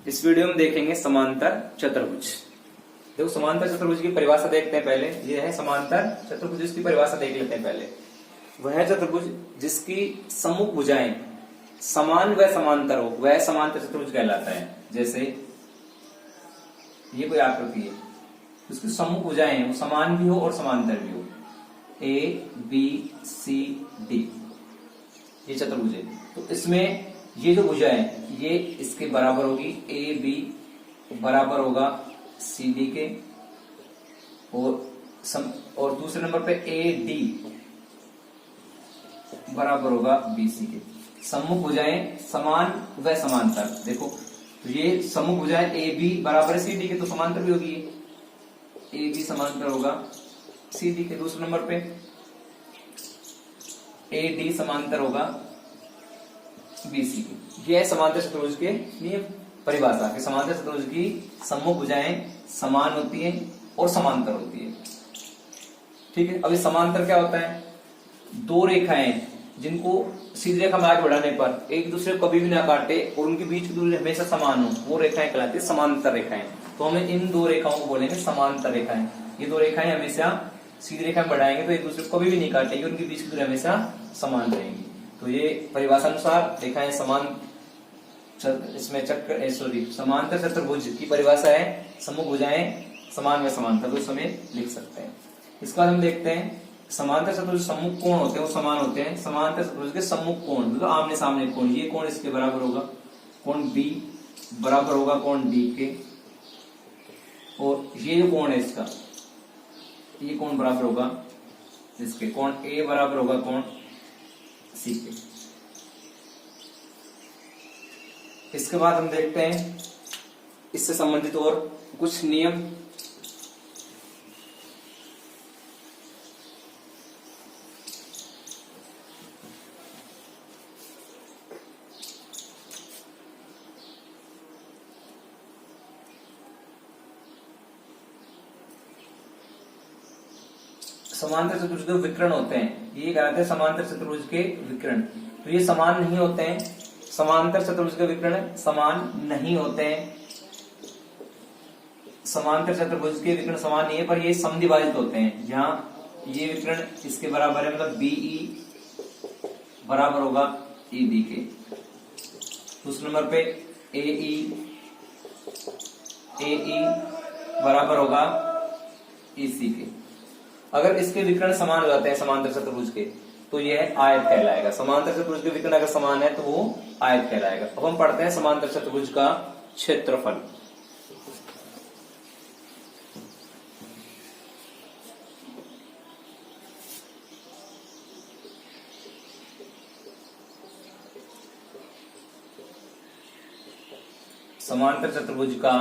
इस वीडियो में देखेंगे समांतर चतुर्भुज। देखो समांतर चतुर्भुज की परिभाषा देखते हैं पहले। ये है समांतर चतुर्भुज, इसकी परिभाषा देख लेते हैं पहले। वह चतुर्भुज जिसकी सम्मुख भुजाएं समान व समांतर हो वह समांतर चतुर्भुज कहलाता है। जैसे ये कोई आकृति है, उसकी सम्मुख भुजाएं वो समान भी हो और समांतर भी हो। ए बी सी डी ये चतुर्भुज है। तो इसमें ये जो भुजा है ये इसके बराबर होगी, ए बी बराबर होगा सी डी के, और दूसरे नंबर पे ए डी बराबर होगा बी सी के। सम्मुख भुजाएं समान व समांतर। देखो तो ये सम्मुख भुजाएं ए बी बराबर है सी डी के, तो समांतर भी होगी। ए बी समांतर होगा सी डी के। दूसरे नंबर पे ए डी समांतर होगा बीसी की। यह समांतर चतुर्भुज के नियम परिभाषा के। समांतर चतुर्भुज की सम्मुख भुजाएं समान होती है और समांतर होती है। ठीक है। अभी समांतर क्या होता है? दो रेखाएं जिनको सीधी रेखा में आगे बढ़ाने पर एक दूसरे को कभी भी ना काटे और उनके बीच की दूरी हमेशा समान हो, वो रेखाएं कहलाती है समांतर रेखाएं। तो हमें इन दो रेखाओं को बोलेंगे समांतर रेखाएं। ये दो रेखाएं हमेशा सीधी रेखा में बढ़ाएंगे तो एक दूसरे को कभी भी नहीं काटेंगे, उनके बीच की दूरी हमेशा समान रहेगी। तो ये परिभाषा अनुसार रेखाएं समान, इसमें चक्र समांतर चतुर्भुज की परिभाषा है सम्मुख भुजाएं समान व समांतर, तो समय लिख सकते हैं। इसके बाद हम देखते हैं समांतर चतुर्भुज सम्मुख कोण होते हैं वो समान होते हैं। समांतर चतुर्भुज के सम्मुख कोण मतलब आमने सामने कोण, ये कोण इसके बराबर होगा, कोण बी बराबर होगा कोण डी के, और ये जो कोण है इसका ये कोण बराबर होगा इसके, कोण ए बराबर होगा कोण सी के। इसके बाद हम देखते हैं इससे संबंधित और कुछ नियम। समांतर चतुर्भुज के विकर्ण होते हैं, ये कहलाते हैं समांतर चतुर्भुज के विकर्ण। तो ये समान नहीं होते हैं, समांतर चतुर्भुज के विकर्ण समान नहीं होते हैं। समांतर चतुर्भुज के विकर्ण समान नहीं है पर ये समद्विभाजित होते हैं। जहां ये विकर्ण इसके बराबर है मतलब बीई बराबर होगा ईडी के। दूसरे नंबर पे एई बराबर होगा ईसी के। अगर इसके विकर्ण समान हो जाते हैं समांतर चतुर्भुज के तो यह आयत कहलाएगा। समांतर चतुर्भुज के विकर्ण अगर समान है तो वो आयत कहलाएगा। अब हम पढ़ते हैं समांतर चतुर्भुज का क्षेत्रफल। समांतर चतुर्भुज का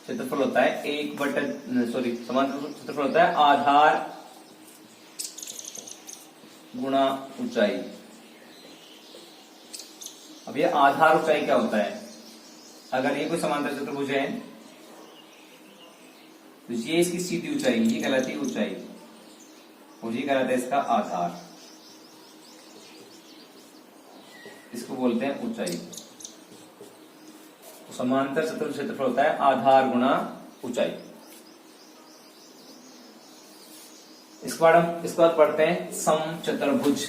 क्षेत्रफल होता है समांतर क्षेत्रफल होता है आधार गुणा ऊंचाई। अब ये आधार ऊंचाई क्या होता है? अगर ये कोई समांतर चतुर्भुज है तो ये इसकी सीधी ऊंचाई ये कहलाती है ऊंचाई और ये कहलाता है इसका आधार, इसको बोलते हैं ऊंचाई। समांतर चतुर्भुज क्षेत्रफल होता है आधार गुणा ऊंचाई। इसके बाद पढ़ते हैं समचतुर्भुज।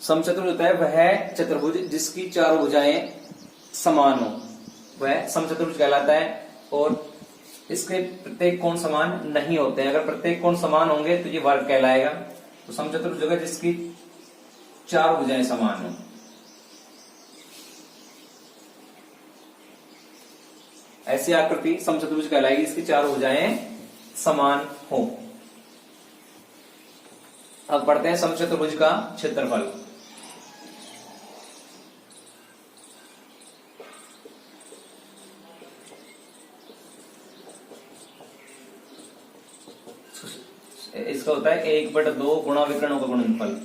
समचतुर्भुज होता है वह चतुर्भुज जिसकी चारों भुजाएं समान हो, वह समचतुर्भुज कहलाता है। और इसके प्रत्येक कोण समान नहीं होते हैं। अगर प्रत्येक कोण समान होंगे तो ये वर्ग कहलाएगा। तो समचतुर्भुज होगा जिसकी चारों भुजाएं समान हो। ऐसी आकृति समचतुर्भुज कहलाएगी इसकी चारों भुजाएं समान हो। अब पढ़ते हैं समचतुर्भुज का क्षेत्रफल। इसका होता है 1/2 गुणा विकर्णों का गुणनफल।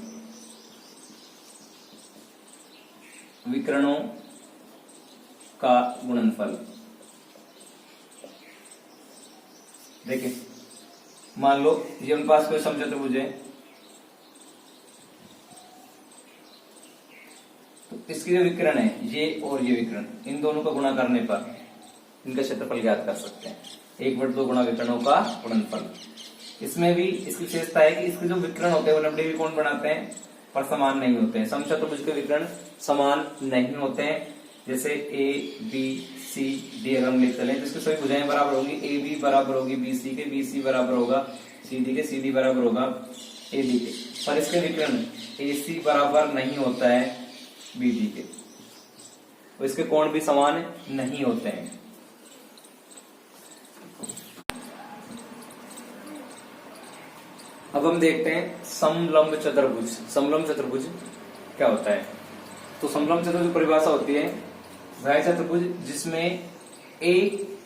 विकर्णों का गुणनफल। देखिए मान लो ये अपने पास कोई समचतुर्भुज है तो इसकी जो विकर्ण है ये और ये विकर्ण, इन दोनों का गुणा करने पर इनका क्षेत्रफल ज्ञात कर सकते हैं। 1/2 गुणा विकर्णों का गुणनफल। इसमें भी इसकी विशेषता है कि इसके जो विकर्ण होते हैं वो 90 कोण बनाते हैं पर समान नहीं होते हैं। समचतुर्भुज के विकर्ण समान नहीं होते हैं। जैसे ए बी सी डी अगर हम लिख चले तो इसकी सभी भुजाएं बराबर होंगी। ए बी बराबर होगी बी सी के, बी सी बराबर होगा सी डी के, सी डी बराबर होगा ए डी के। पर इसके विकर्ण ए सी बराबर नहीं होता है बी डी के, तो इसके कोण भी समान नहीं होते हैं। अब हम देखते हैं समलंब चतुर्भुज। समलंब चतुर्भुज क्या होता है? तो समलंब चतुर्भुज की परिभाषा होती है वह चतुर्भुज जिसमें एक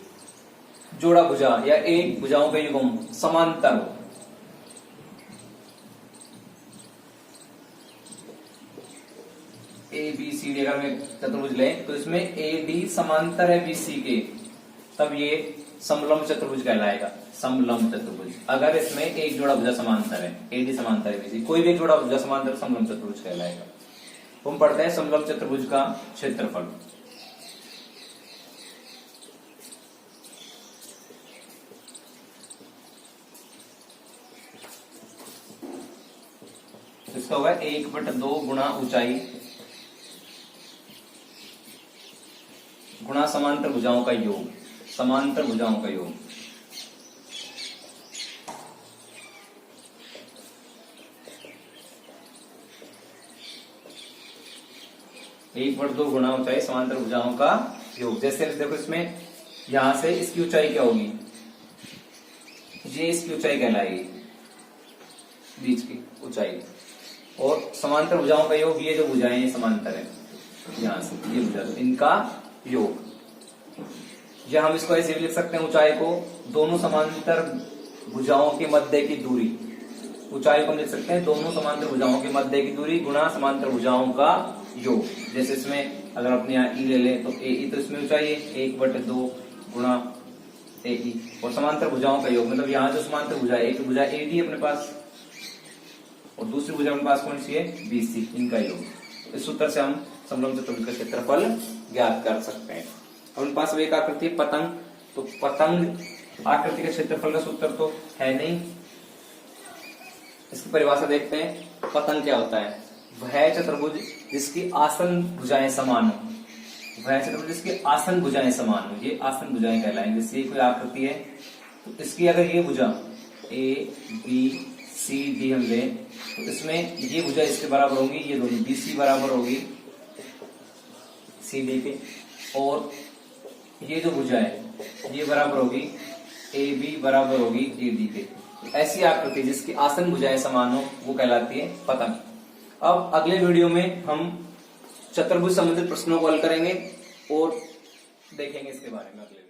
जोड़ा भुजा या एक भुजाओं का युग्म समांतर हो। ए बी सी डी अगर हम चतुर्भुज लें तो इसमें ए डी समांतर है बी सी के, तब ये समलंब चतुर्भुज कहलाएगा। समलंब चतुर्भुज अगर इसमें एक जोड़ा भुजा समांतर है, ए डी समांतर है बी सी, कोई भी एक जोड़ा भुजा समांतर समलंब चतुर्भुज कहलाएगा। हम पढ़ते हैं समलंब चतुर्भुज का क्षेत्रफल। इसका होगा 1/2 गुणा ऊंचाई गुणा समांतर भुजाओं का योग। समांतर भुजाओं का योग। एक बट दो गुणा ऊंचाई समांतर भुजाओं का योग। जैसे देखो इसमें यहां से इसकी ऊंचाई क्या होगी, ये इसकी ऊंचाई कहलाएगी, बीच की ऊंचाई। और समांतर भुजाओं का योग, ये जो भुजाएं ये समांतर है, यहां से ये भुजा इनका योग। या हम इसको ऐसे भी लिख सकते हैं ऊंचाई को, दोनों समांतर भुजाओं के मध्य की दूरी। ऊंचाई को हम लिख सकते हैं दोनों समांतर भुजाओं के मध्य की दूरी गुणा समांतर भुजाओं का योग। जैसे इसमें अगर अपने यहाँ ई ले लें तो ए ई, तो इसमें ऊंचाई है 1/2 गुणा ए ई, और समांतर भुजाओं का योग मतलब यहाँ जो समांतर भुजा है, एक भुजा ए डी अपने पास और दूसरी भुजा अपने पास कौन सी है, बी सी, इनका योग। इस सूत्र से हम समलंब चतुर्भुज का क्षेत्रफल ज्ञात कर सकते हैं। अपने पास एक आकृति है पतंग, तो पतंग आकृति के क्षेत्रफल का सूत्र तो है नहीं। इसकी परिभाषा देखते हैं। पतंग क्या होता है? वह चतुर्भुज जिसकी आसन भुजाएं समान हो। वह चतुर्भुज जिसकी आसन भुजाएं समान हो, ये आसन भुजाएं कहलाएंगे। जैसे कोई आकृति है तो इसकी अगर ये भुजा ए बी सी डी हम लें तो इसमें ये भुजा इसके बराबर होंगी, ये दोनों बी सी बराबर होगी सी डी के, और ये जो भुजा है ये बराबर होगी ए बी बराबर होगी ए डी के। ऐसी आकृति जिसकी आसन भुजाएं समान हो वो कहलाती है पतंग। अब अगले वीडियो में हम चतुर्भुज संबंधित प्रश्नों को हल करेंगे और देखेंगे इसके बारे में अगले